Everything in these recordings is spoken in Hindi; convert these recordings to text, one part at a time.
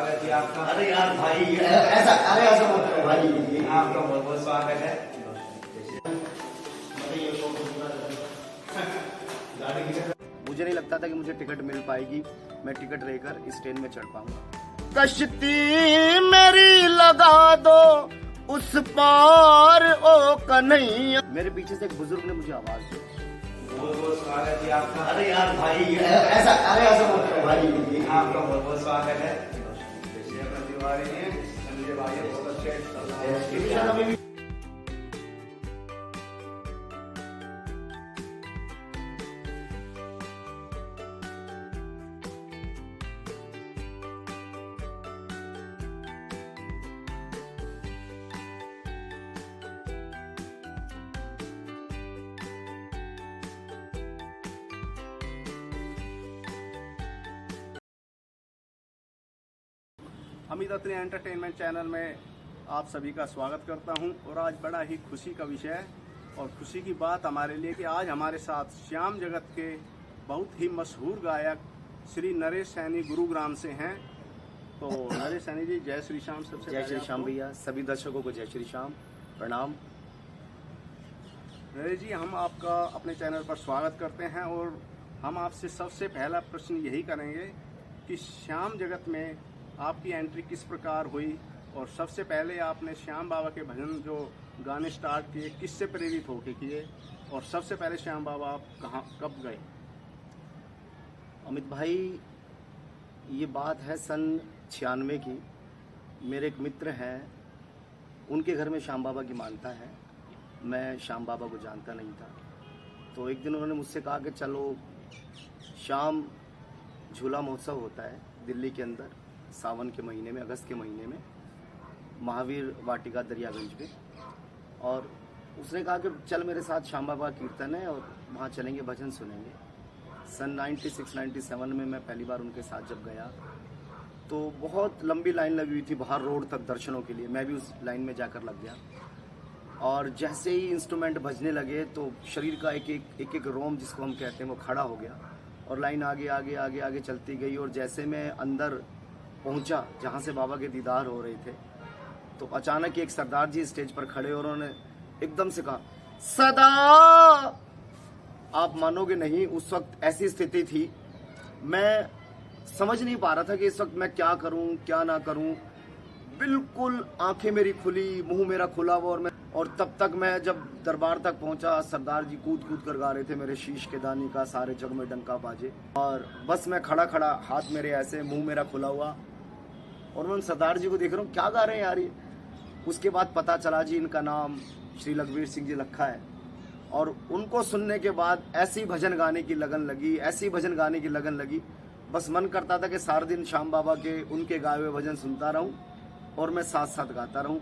स्वागत है आपका। अरे यार भाई ऐसा मत करो भाई। आपका बहुत बहुत स्वागत है। मुझे नहीं लगता था कि मुझे टिकट मिल पाएगी, मैं टिकट लेकर इस ट्रेन में चढ़ पाऊंगा। कश्ती मेरी लगा दो उस पार ओ कन्हैया। मेरे पीछे से एक बुजुर्ग ने मुझे आवाज दी। बहुत बहुत स्वागत है आपका। अरे यार भाई ऐसा मत करो भाई। आपका बहुत बहुत स्वागत है। तिवारी ने संजय भाई बहुत अच्छे। अमित अत्रे एंटरटेनमेंट चैनल में आप सभी का स्वागत करता हूं और आज बड़ा ही खुशी का विषय है और खुशी की बात हमारे लिए कि आज हमारे साथ श्याम जगत के बहुत ही मशहूर गायक श्री नरेश सैनी गुरुग्राम से हैं। तो नरेश सैनी जी, जय श्री श्याम। सबसे जय श्री श्याम भैया, सभी दर्शकों को जय श्री श्याम, प्रणाम। नरेश जी, हम आपका अपने चैनल पर स्वागत करते हैं और हम आपसे सबसे पहला प्रश्न यही करेंगे कि श्याम जगत में आपकी एंट्री किस प्रकार हुई और सबसे पहले आपने श्याम बाबा के भजन जो गाने स्टार्ट किए किससे प्रेरित होके किए और सबसे पहले श्याम बाबा आप कहाँ कब गए? अमित भाई, ये बात है सन 96 की। मेरे एक मित्र हैं, उनके घर में श्याम बाबा की मानता है। मैं श्याम बाबा को जानता नहीं था, तो एक दिन उन्होंने मुझसे कहा कि चलो, शाम झूला महोत्सव होता है दिल्ली के अंदर सावन के महीने में, अगस्त के महीने में, महावीर वाटिका दरियागंज पे। और उसने कहा कि चल मेरे साथ श्याम बाबा कीर्तन है और वहाँ चलेंगे, भजन सुनेंगे। सन 96-97 में मैं पहली बार उनके साथ जब गया तो बहुत लंबी लाइन लगी हुई थी बाहर रोड तक दर्शनों के लिए। मैं भी उस लाइन में जाकर लग गया और जैसे ही इंस्ट्रूमेंट बजने लगे तो शरीर का एक रोम जिसको हम कहते हैं वो खड़ा हो गया और लाइन आगे आगे आगे आगे चलती गई। और जैसे मैं अंदर पहुंचा जहां से बाबा के दीदार हो रहे थे तो अचानक एक सरदार जी स्टेज पर खड़े और उन्होंने एकदम से कहा, सदा। आप मानोगे नहीं, उस वक्त ऐसी स्थिति थी, मैं समझ नहीं पा रहा था कि इस वक्त मैं क्या करूं क्या ना करूं। बिल्कुल आंखें मेरी खुली, मुंह मेरा खुला हुआ और तब तक मैं जब दरबार तक पहुंचा, सरदार जी कूद कूद कर गा रहे थे, मेरे शीश के दानी का सारे जग में डंका बाजे। और बस मैं खड़ा खड़ा, हाथ मेरे ऐसे, मुंह मेरा खुला हुआ और मैं सरदार जी को देख रहा हूँ क्या गा रहे हैं यार ये। उसके बाद पता चला जी इनका नाम श्री लखबीर सिंह जी लखा है। और उनको सुनने के बाद ऐसी भजन गाने की लगन लगी, ऐसी भजन गाने की लगन लगी, बस मन करता था कि सारा दिन श्याम बाबा के उनके गाए हुए भजन सुनता रहूं और मैं साथ साथ गाता रहूं।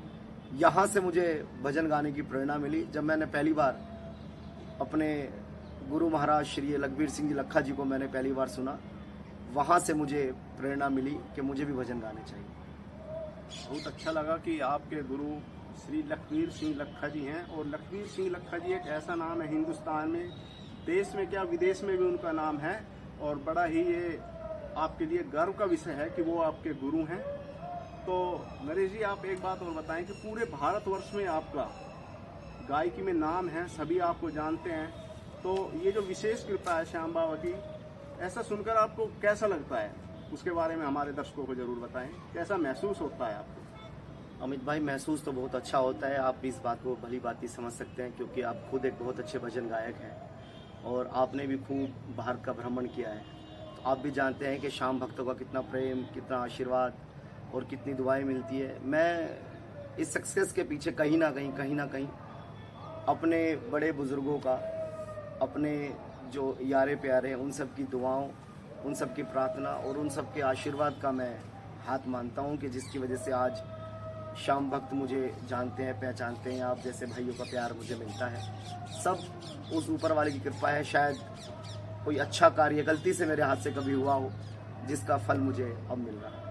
यहाँ से मुझे भजन गाने की प्रेरणा मिली जब मैंने पहली बार अपने गुरु महाराज श्री लखबीर सिंह जी लखा जी को मैंने पहली बार सुना। वहाँ से मुझे प्रेरणा मिली कि मुझे भी भजन गाने चाहिए। बहुत अच्छा लगा कि आपके गुरु श्री लखबीर सिंह लखा जी हैं और लखबीर सिंह लखा जी एक ऐसा नाम है हिंदुस्तान में, देश में क्या विदेश में भी उनका नाम है और बड़ा ही ये आपके लिए गर्व का विषय है कि वो आपके गुरु हैं। तो नरेश जी, आप एक बात और बताएं कि पूरे भारतवर्ष में आपका गायकी में नाम है, सभी आपको जानते हैं, तो ये जो विशेष कृपा है श्याम बाबा की, ऐसा सुनकर आपको कैसा लगता है? उसके बारे में हमारे दर्शकों को जरूर बताएं, कैसा महसूस होता है आपको? अमित भाई, महसूस तो बहुत अच्छा होता है। आप इस बात को भली बात ही समझ सकते हैं क्योंकि आप खुद एक बहुत अच्छे भजन गायक हैं और आपने भी खूब भारत का भ्रमण किया है। तो आप भी जानते हैं कि श्याम भक्तों का कितना प्रेम, कितना आशीर्वाद और कितनी दुआएं मिलती है। मैं इस सक्सेस के पीछे कहीं ना कहीं अपने बड़े बुजुर्गों का, अपने जो यारे प्यारे हैं, उन सब की दुआओं, उन सब की प्रार्थना और उन सब के आशीर्वाद का मैं हाथ मानता हूं कि जिसकी वजह से आज श्याम भक्त मुझे जानते हैं, पहचानते हैं। आप जैसे भाइयों का प्यार मुझे मिलता है, सब उस ऊपर वाले की कृपा है। शायद कोई अच्छा कार्य गलती से मेरे हाथ से कभी हुआ हो जिसका फल मुझे अब मिल रहा है।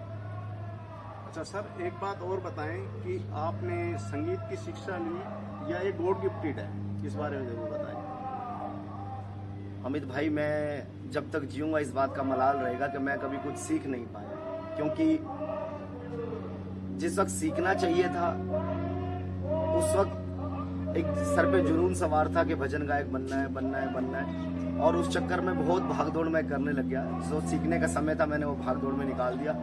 अच्छा सर, एक बात और बताएं कि आपने संगीत की शिक्षा ली या ये गॉड गिफ्टेड है, इस बारे में जरूर बताएं। अमित भाई, मैं जब तक जीऊंगा इस बात का मलाल रहेगा कि मैं कभी कुछ सीख नहीं पाया, क्योंकि जिस वक्त सीखना चाहिए था उस वक्त एक सर पे जुनून सवार था कि भजन गायक बनना है बनना है बनना है, और उस चक्कर में बहुत भागदौड़ मैं करने लग गया। जो सीखने का समय था मैंने वो भागदौड़ में निकाल दिया।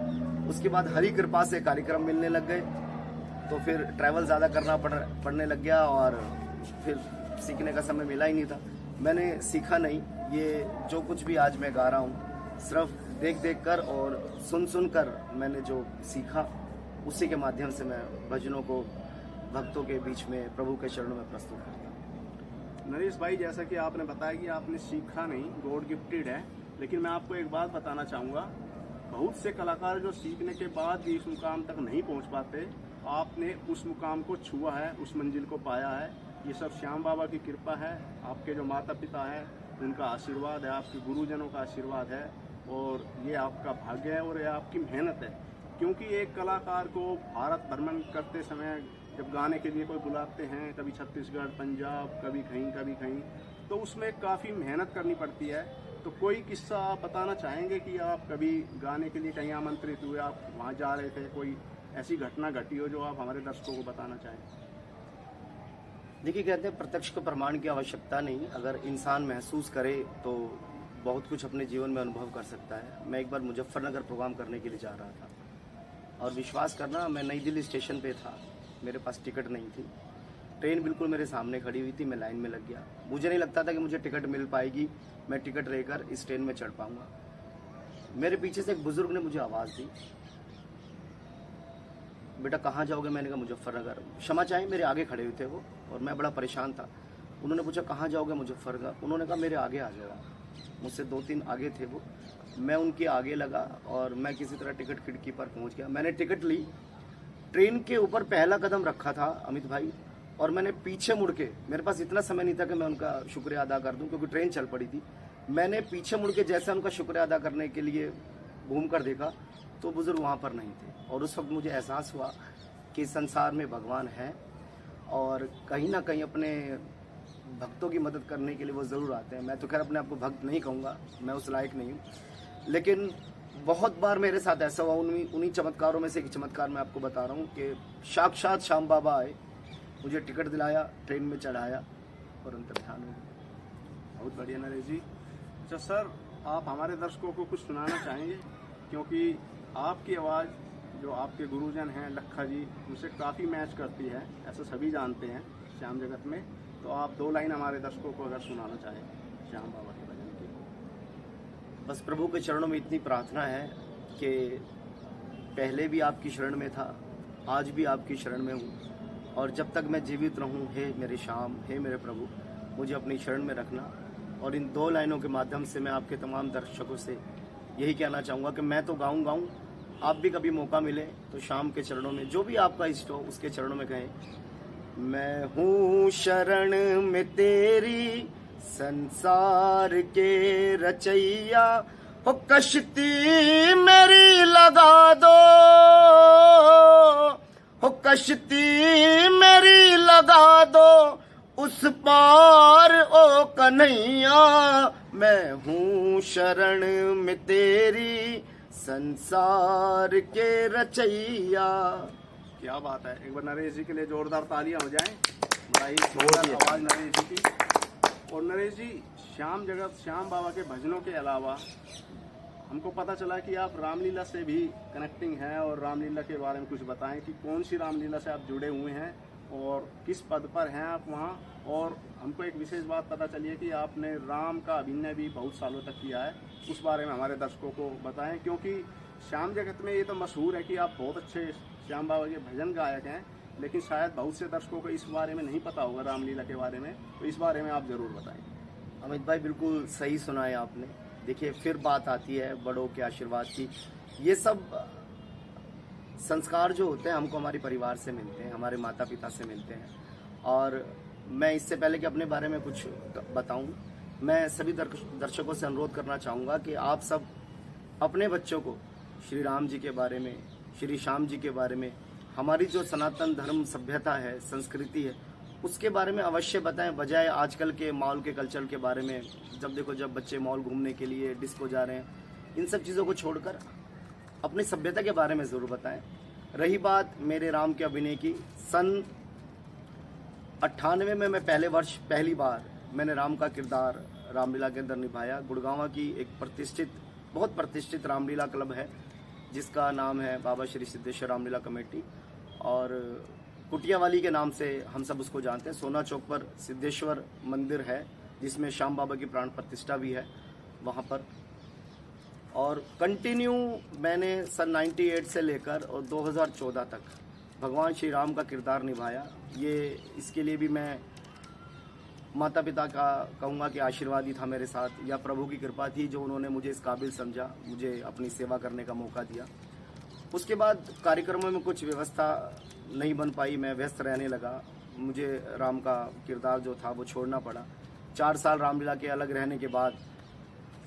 उसके बाद हरी कृपा से कार्यक्रम मिलने लग गए, तो फिर ट्रैवल ज़्यादा करना पड़ने लग गया और फिर सीखने का समय मिला ही नहीं था। मैंने सीखा नहीं, ये जो कुछ भी आज मैं गा रहा हूँ सिर्फ देख देख कर और सुन सुन कर मैंने जो सीखा उसी के माध्यम से मैं भजनों को भक्तों के बीच में प्रभु के चरणों में प्रस्तुत करता हूँ। नरेश भाई, जैसा कि आपने बताया कि आपने सीखा नहीं, गॉड गिफ्टेड है, लेकिन मैं आपको एक बात बताना चाहूँगा, बहुत से कलाकार जो सीखने के बाद भी इस मुकाम तक नहीं पहुँच पाते, आपने उस मुकाम को छुआ है, उस मंजिल को पाया है। ये सब श्याम बाबा की कृपा है, आपके जो माता पिता हैं उनका आशीर्वाद है, आपके गुरुजनों का आशीर्वाद है, और ये आपका भाग्य है और ये आपकी मेहनत है। क्योंकि एक कलाकार को भारत भ्रमण करते समय जब गाने के लिए कोई बुलाते हैं, कभी छत्तीसगढ़, पंजाब, कभी कहीं, तो उसमें काफ़ी मेहनत करनी पड़ती है। तो कोई किस्सा आप बताना चाहेंगे कि आप कभी गाने के लिए कहीं आमंत्रित हुए, आप वहाँ जा रहे थे, कोई ऐसी घटना घटी हो जो आप हमारे दर्शकों को बताना चाहें? देखिए, कहते हैं प्रत्यक्ष को प्रमाण की आवश्यकता नहीं, अगर इंसान महसूस करे तो बहुत कुछ अपने जीवन में अनुभव कर सकता है। मैं एक बार मुजफ्फरनगर प्रोग्राम करने के लिए जा रहा था और विश्वास करना, मैं नई दिल्ली स्टेशन पे था, मेरे पास टिकट नहीं थी, ट्रेन बिल्कुल मेरे सामने खड़ी हुई थी, मैं लाइन में लग गया। मुझे नहीं लगता था कि मुझे टिकट मिल पाएगी, मैं टिकट लेकर इस ट्रेन में चढ़ पाऊंगा। मेरे पीछे से एक बुजुर्ग ने मुझे आवाज़ दी, बेटा कहाँ जाओगे? मैंने कहा मुजफ्फरनगर। क्षमा चाहें, मेरे आगे खड़े हुए थे वो और मैं बड़ा परेशान था। उन्होंने पूछा कहाँ जाओगे? मुजफ्फरनगर। उन्होंने कहा मेरे आगे आ जाओ। मुझसे 2-3 आगे थे वो, मैं उनके आगे लगा और मैं किसी तरह टिकट खिड़की पर पहुंच गया। मैंने टिकट ली, ट्रेन के ऊपर पहला कदम रखा था अमित भाई, और मैंने पीछे मुड़ के, मेरे पास इतना समय नहीं था कि मैं उनका शुक्रिया अदा कर दूं क्योंकि ट्रेन चल पड़ी थी। मैंने पीछे मुड़ के जैसा उनका शुक्रिया अदा करने के लिए घूम कर देखा तो बुजुर्ग वहाँ पर नहीं थे, और उस वक्त मुझे एहसास हुआ कि संसार में भगवान है और कहीं ना कहीं अपने भक्तों की मदद करने के लिए वो ज़रूर आते हैं। मैं तो खैर अपने आप को भक्त नहीं कहूँगा, मैं उस लायक नहीं हूँ, लेकिन बहुत बार मेरे साथ ऐसा हुआ। उन्हीं चमत्कारों में से एक चमत्कार मैं आपको बता रहा हूँ कि साक्षात श्याम बाबा आए, मुझे टिकट दिलाया, ट्रेन में चढ़ाया और अंतर्ध्यान हो गया। बहुत बढ़िया नरेश जी। अच्छा सर, आप हमारे दर्शकों को कुछ सुनाना चाहेंगे? क्योंकि आपकी आवाज़ जो आपके गुरुजन हैं लखा जी, उनसे काफ़ी मैच करती है, ऐसा सभी जानते हैं श्याम जगत में। तो आप 2 लाइन हमारे दर्शकों को अगर सुनाना चाहें श्याम बाबा के भजन की। बस प्रभु के चरणों में इतनी प्रार्थना है कि पहले भी आपकी शरण में था, आज भी आपकी शरण में हूँ, और जब तक मैं जीवित रहूँ, हे मेरे श्याम, हे मेरे प्रभु, मुझे अपनी शरण में रखना। और इन 2 लाइनों के माध्यम से मैं आपके तमाम दर्शकों से यही कहना चाहूँगा कि मैं तो गाऊँ, आप भी कभी मौका मिले तो श्याम के चरणों में, जो भी आपका इष्ट हो उसके चरणों में कहें, मैं हूँ शरण में तेरी संसार के रचैया, हो कश्ती मेरी लगा दो, हो कश्ती मेरी लगा दो उस पार ओ कन्हैया, मैं हूँ शरण में तेरी संसार के रचैया। क्या बात है, एक बार नरेश जी के लिए जोरदार तालियां हो जाएं। बड़ा ही सुंदर आवाज़ नरेश जी की। और नरेश जी, श्याम बाबा के भजनों के अलावा हमको पता चला कि आप रामलीला से भी कनेक्टिंग हैं, और रामलीला के बारे में कुछ बताएं कि कौन सी रामलीला से आप जुड़े हुए हैं और किस पद पर हैं आप वहाँ। और हमको एक विशेष बात पता चली है कि आपने राम का अभिनय भी बहुत सालों तक किया है, उस बारे में हमारे दर्शकों को बताएं। क्योंकि श्याम जगत में ये तो मशहूर है कि आप बहुत अच्छे श्याम बाबा के भजन गायक हैं, लेकिन शायद बहुत से दर्शकों को इस बारे में नहीं पता होगा रामलीला के बारे में, तो इस बारे में आप ज़रूर बताएं। अमित भाई, बिल्कुल सही सुना है आपने। देखिए, फिर बात आती है बड़ों के आशीर्वाद की। ये सब संस्कार जो होते हैं हमको हमारे परिवार से मिलते हैं, हमारे माता पिता से मिलते हैं। और मैं इससे पहले कि अपने बारे में कुछ बताऊं, मैं सभी दर्शकों से अनुरोध करना चाहूँगा कि आप सब अपने बच्चों को श्री राम जी के बारे में, श्री श्याम जी के बारे में, हमारी जो सनातन धर्म सभ्यता है, संस्कृति है, उसके बारे में अवश्य बताएं, बजाय आजकल के मॉल के कल्चर के बारे में। जब बच्चे मॉल घूमने के लिए, डिस्को जा रहे हैं, इन सब चीज़ों को छोड़कर अपनी सभ्यता के बारे में ज़रूर बताएं। रही बात मेरे राम के अभिनय की, सन 98 में मैं पहली बार मैंने राम का किरदार रामलीला के अंदर निभाया। गुड़गांव की एक बहुत प्रतिष्ठित रामलीला क्लब है जिसका नाम है बाबा श्री सिद्धेश्वर रामलीला कमेटी, और कुटियावाली के नाम से हम सब उसको जानते हैं। सोना चौक पर सिद्धेश्वर मंदिर है जिसमें श्याम बाबा की प्राण प्रतिष्ठा भी है वहाँ पर। और कंटिन्यू मैंने सन 98 से लेकर और 2014 तक भगवान श्री राम का किरदार निभाया। इसके लिए भी मैं माता पिता का कहूँगा कि आशीर्वाद ही था मेरे साथ, या प्रभु की कृपा थी जो उन्होंने मुझे इस काबिल समझा, मुझे अपनी सेवा करने का मौका दिया। उसके बाद कार्यक्रमों में कुछ व्यवस्था नहीं बन पाई, मैं व्यस्त रहने लगा, मुझे राम का किरदार जो था वो छोड़ना पड़ा। 4 साल रामलीला के अलग रहने के बाद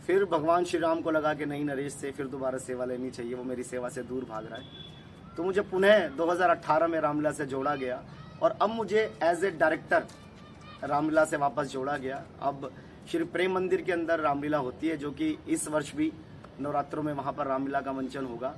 फिर भगवान श्री राम को लगा कि नहीं, नरेश से फिर दोबारा सेवा लेनी चाहिए, वो मेरी सेवा से दूर भाग रहा है। तो मुझे पुनः 2018 में रामलीला से जोड़ा गया और अब मुझे एज ए डायरेक्टर रामलीला से वापस जोड़ा गया। अब श्री प्रेम मंदिर के अंदर रामलीला होती है, जो कि इस वर्ष भी नवरात्रों में वहाँ पर रामलीला का मंचन होगा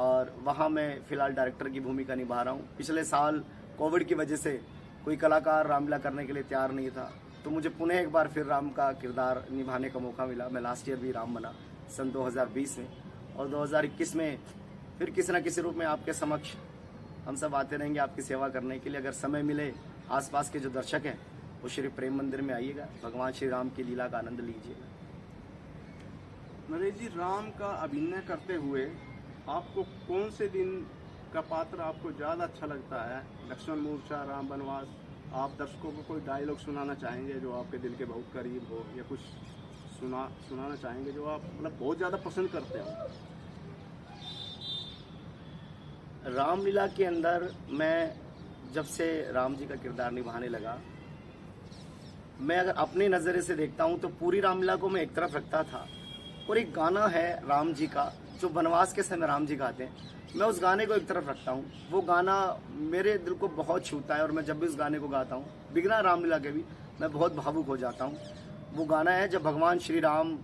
और वहाँ मैं फिलहाल डायरेक्टर की भूमिका निभा रहा हूँ। पिछले साल कोविड की वजह से कोई कलाकार रामलीला करने के लिए तैयार नहीं था, तो मुझे पुनः एक बार फिर राम का किरदार निभाने का मौका मिला। मैं लास्ट ईयर भी राम बना सन 2020 में, और 2021 में फिर किसी न किसी रूप में आपके समक्ष हम सब आते रहेंगे आपकी सेवा करने के लिए। अगर समय मिले, आसपास के जो दर्शक हैं वो श्री प्रेम मंदिर में आइएगा, भगवान श्री राम की लीला का आनंद लीजिएगा। नरेश जी, राम का अभिनय करते हुए आपको कौन से दिन का पात्र आपको ज़्यादा अच्छा लगता है? लक्ष्मण मूर्छा, राम वनवास। आप दर्शकों को कोई डायलॉग सुनाना चाहेंगे जो आपके दिल के बहुत करीब हो, या कुछ सुनाना चाहेंगे जो आप मतलब बहुत ज़्यादा पसंद करते हो? रामलीला के अंदर मैं जब से राम जी का किरदार निभाने लगा, मैं अगर अपने नज़रे से देखता हूँ तो पूरी रामलीला को मैं एक तरफ रखता था, और एक गाना है राम जी का जो वनवास के समय राम जी गाते हैं, मैं उस गाने को एक तरफ रखता हूँ। वो गाना मेरे दिल को बहुत छूता है और मैं जब भी उस गाने को गाता हूँ, बिगना रामलीला के भी, मैं बहुत भावुक हो जाता हूँ। वो गाना है जब भगवान श्री राम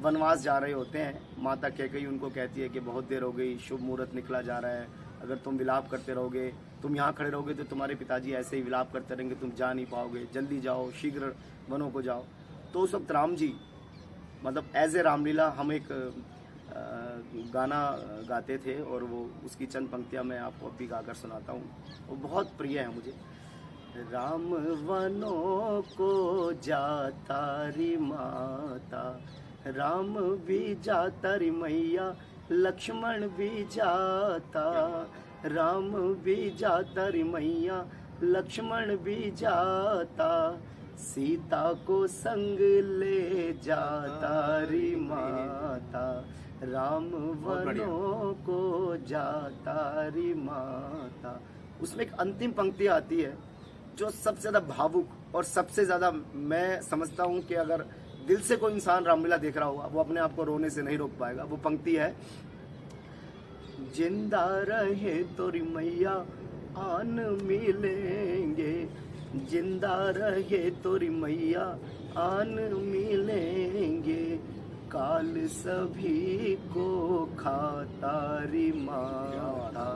वनवास जा रहे होते हैं, माता कैकेयी उनको कहती है कि बहुत देर हो गई, शुभ मुहूर्त निकला जा रहा है, अगर तुम विलाप करते रहोगे, तुम यहाँ खड़े रहोगे तो तुम्हारे पिताजी ऐसे ही विलाप करते रहेंगे, तुम जा नहीं पाओगे, जल्दी जाओ, शीघ्र वनों को जाओ। तो उस वक्त राम जी मतलब एज ए रामलीला हम एक गाना गाते थे, और वो उसकी चंद पंक्तियाँ मैं आपको अभी गाकर सुनाता हूँ, वो बहुत प्रिय है मुझे। राम वनों को जाता री माता, राम भी जाता री मैया, लक्ष्मण भी जाता, राम भी जाता री मैया, लक्ष्मण भी जाता, सीता को संग ले जाता री माता, राम वनों को जाता री माता। उसमें एक अंतिम पंक्ति आती है जो सबसे ज़्यादा भावुक और सबसे ज़्यादा मैं समझता हूँ कि अगर दिल से कोई इंसान रामलीला देख रहा होगा वो अपने आप को रोने से नहीं रोक पाएगा। वो पंक्ति है, जिंदा रहे तोरी मैया आन मिलेंगे, जिंदा रहे तोरी मैया आन मिलेंगे, काल सभी को खाता री माता,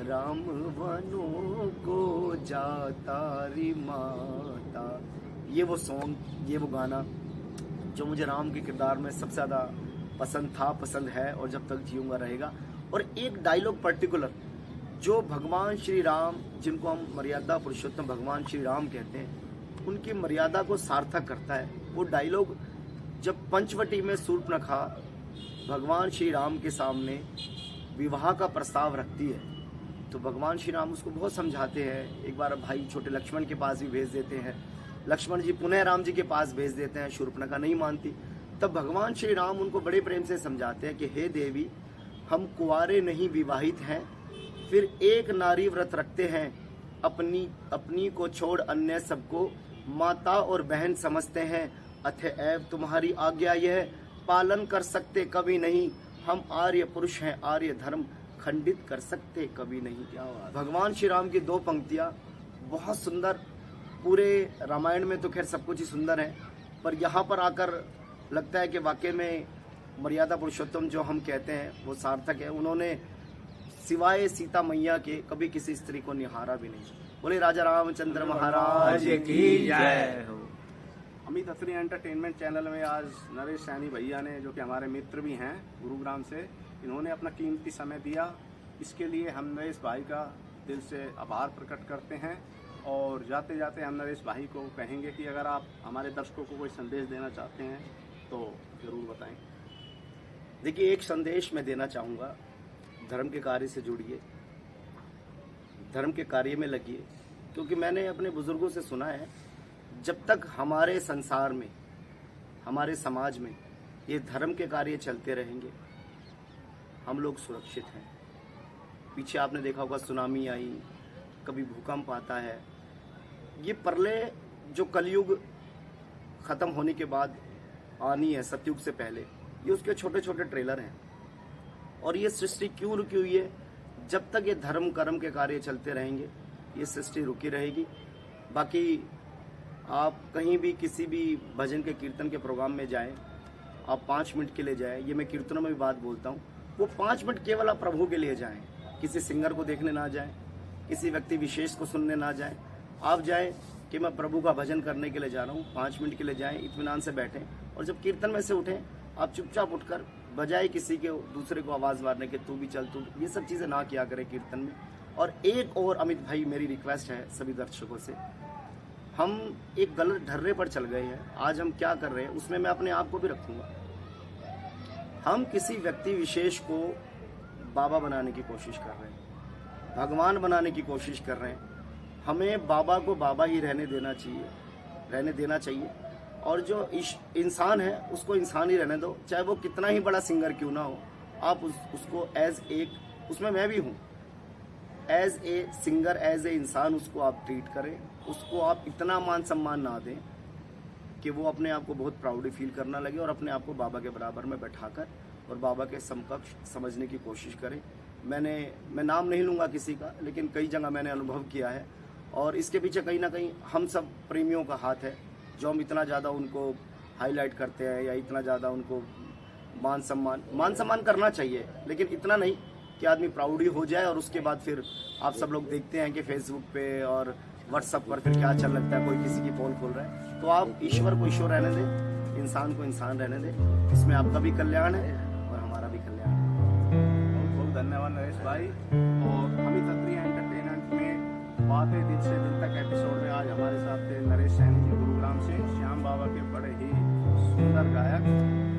राम वनों को जाता री माता। ये वो सॉन्ग, ये वो गाना जो मुझे राम के किरदार में सबसे ज़्यादा पसंद था, पसंद है, और जब तक जीऊँगा रहेगा। और एक डायलॉग पर्टिकुलर जो भगवान श्री राम, जिनको हम मर्यादा पुरुषोत्तम भगवान श्री राम कहते हैं, उनकी मर्यादा को सार्थक करता है। वो डायलॉग जब पंचवटी में शूर्पणखा भगवान श्री राम के सामने विवाह का प्रस्ताव रखती है, तो भगवान श्री राम उसको बहुत समझाते हैं। एक बार भाई छोटे लक्ष्मण के पास भी भेज देते हैं, लक्ष्मण जी पुनः राम जी के पास भेज देते हैं, शूर्पणखा नहीं मानती। तब भगवान श्री राम उनको बड़े प्रेम से समझाते हैं कि हे देवी, हम कुंवारे नहीं विवाहित हैं, फिर एक नारी व्रत रखते हैं, अपनी को छोड़ अन्य सबको माता और बहन समझते हैं, अतएव तुम्हारी आज्ञा यह पालन कर सकते कभी नहीं, हम आर्य पुरुष हैं, आर्य धर्म खंडित कर सकते कभी नहीं। क्या भगवान श्री राम की 2 पंक्तियां बहुत सुंदर। पूरे रामायण में तो खैर सब कुछ ही सुंदर है, पर यहाँ पर आकर लगता है कि वाकई में मर्यादा पुरुषोत्तम जो हम कहते हैं वो सार्थक है। उन्होंने सिवाय सीता मैया के कभी किसी स्त्री को निहारा भी नहीं। बोले राजा रामचंद्र महाराज की जय हो। अमित अत्री एंटरटेनमेंट चैनल में आज नरेश सैनी भैया ने, जो कि हमारे मित्र भी हैं गुरुग्राम से, इन्होंने अपना कीमती समय दिया। इसके लिए हम नरेश भाई का दिल से आभार प्रकट करते हैं। और जाते जाते हम नरेश भाई को कहेंगे कि अगर आप हमारे दर्शकों को कोई संदेश देना चाहते हैं तो ज़रूर बताएं। देखिए, एक संदेश मैं देना चाहूँगा, धर्म के कार्य से जुड़िए, धर्म के कार्य में लगिए। क्योंकि मैंने अपने बुजुर्गों से सुना है, जब तक हमारे संसार में, हमारे समाज में ये धर्म के कार्य चलते रहेंगे, हम लोग सुरक्षित हैं। पीछे आपने देखा होगा सुनामी आई, कभी भूकंप आता है। ये प्रलय जो कलयुग खत्म होने के बाद आनी है, सतयुग से पहले, ये उसके छोटे छोटे ट्रेलर हैं। और ये सृष्टि क्यों रुकी हुई है? जब तक ये धर्म कर्म के कार्य चलते रहेंगे, ये सृष्टि रुकी रहेगी। बाकी आप कहीं भी किसी भी भजन के कीर्तन के प्रोग्राम में जाएं, आप 5 मिनट के लिए जाएं, ये मैं कीर्तनों में भी बात बोलता हूँ, वो 5 मिनट केवल आप प्रभु के लिए जाएं। किसी सिंगर को देखने ना जाएं, किसी व्यक्ति विशेष को सुनने ना जाएं। आप जाएं कि मैं प्रभु का भजन करने के लिए जा रहा हूँ, 5 मिनट के लिए जाएं, इत्मीनान से बैठें। और जब कीर्तन में से उठें, आप चुपचाप उठकर बजाय किसी के दूसरे को आवाज़ मारने के तू भी चल तू, ये सब चीज़ें ना किया करें कीर्तन में। और एक और अमित भाई, मेरी रिक्वेस्ट है सभी दर्शकों से, हम एक गलत ढर्रे पर चल गए हैं। आज हम क्या कर रहे हैं उसमें मैं अपने आप को भी रखूँगा। हम किसी व्यक्ति विशेष को बाबा बनाने की कोशिश कर रहे हैं, भगवान बनाने की कोशिश कर रहे हैं। हमें बाबा को बाबा ही रहने देना चाहिए। और जो इंसान है उसको इंसान ही रहने दो, चाहे वो कितना ही बड़ा सिंगर क्यों ना हो। आप उसको एज एक, उसमें मैं भी हूँ, as a singer, as a इंसान उसको आप ट्रीट करें। उसको आप इतना मान सम्मान ना दें कि वो अपने आप को बहुत प्राउडी फील करना लगे और अपने आप को बाबा के बराबर में बैठाकर और बाबा के समकक्ष समझने की कोशिश करें। मैं नाम नहीं लूँगा किसी का, लेकिन कई जगह मैंने अनुभव किया है। और इसके पीछे कहीं ना कहीं हम सब प्रेमियों का हाथ है, जो हम इतना ज़्यादा उनको हाईलाइट करते हैं या इतना ज़्यादा उनको मान सम्मान करना चाहिए, लेकिन इतना नहीं कि आदमी प्राउडी हो जाए और उसके बाद फिर आप सब लोग देखते हैं कि फेसबुक पे और व्हाट्सएप पर फिर क्या चल लगता है, कोई किसी की पोल खोल रहा है। तो आप ईश्वर को ईश्वर रहने दें, इंसान को इंसान रहने दें। इसमें आपका भी कल्याण है और हमारा भी कल्याण है। बहुत बहुत धन्यवाद नरेश भाई। और अमित अत्री एंटरटेनमेंट में बातें दिल से दिल तक एपिसोड में आज हमारे साथ थे नरेश सैनी जी गुरुग्राम से, श्याम बाबा के बड़े ही सुंदर गायक।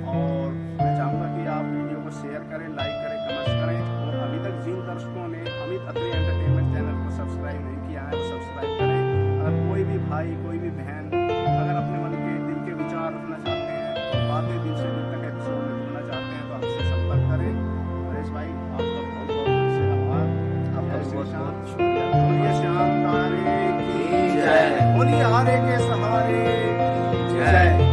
और मैं चाहूँगा कि आप वीडियो को शेयर करें, लाइक करें, कमेंट करें। और अभी तक जिन दर्शकों ने अमित अत्री एंटरटेनमेंट चैनल को सब्सक्राइब नहीं किया है तो सब्सक्राइब करें। अगर कोई भी भाई, कोई भी बहन अगर अपने मन के दिल के विचार रखना चाहते हैं, बातें दिल से दिल तक एपिसोड में जुड़ना चाहते हैं, तो हमसे संपर्क करें। नरेश भाई, आपका बहुत बहुत से आभार, आपका बहुत शुक्रिया। बोलिए श्याम तारे की जय, बोलिए हारे के सहारे की जय।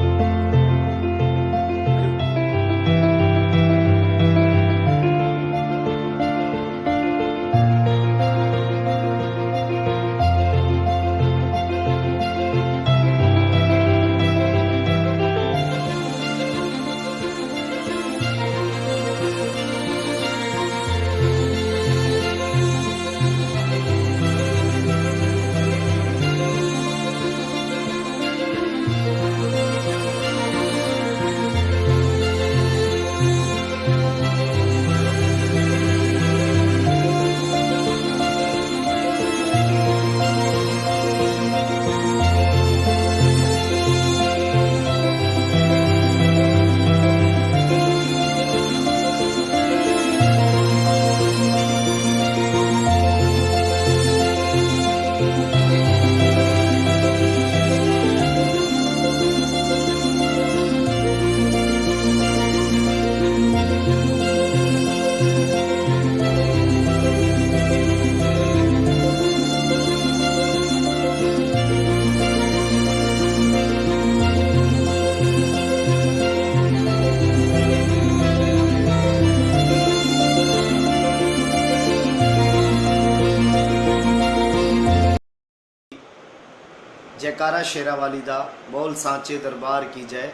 जयकारा शेरावाली दा, बोल सांचे दरबार की जय।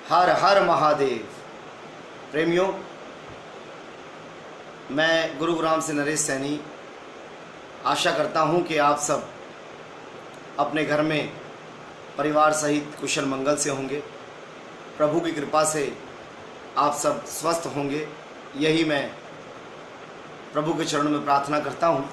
हर हर महादेव। प्रेमियों, मैं गुरुग्राम से नरेश सैनी आशा करता हूं कि आप सब अपने घर में परिवार सहित कुशल मंगल से होंगे। प्रभु की कृपा से आप सब स्वस्थ होंगे, यही मैं प्रभु के चरणों में प्रार्थना करता हूं।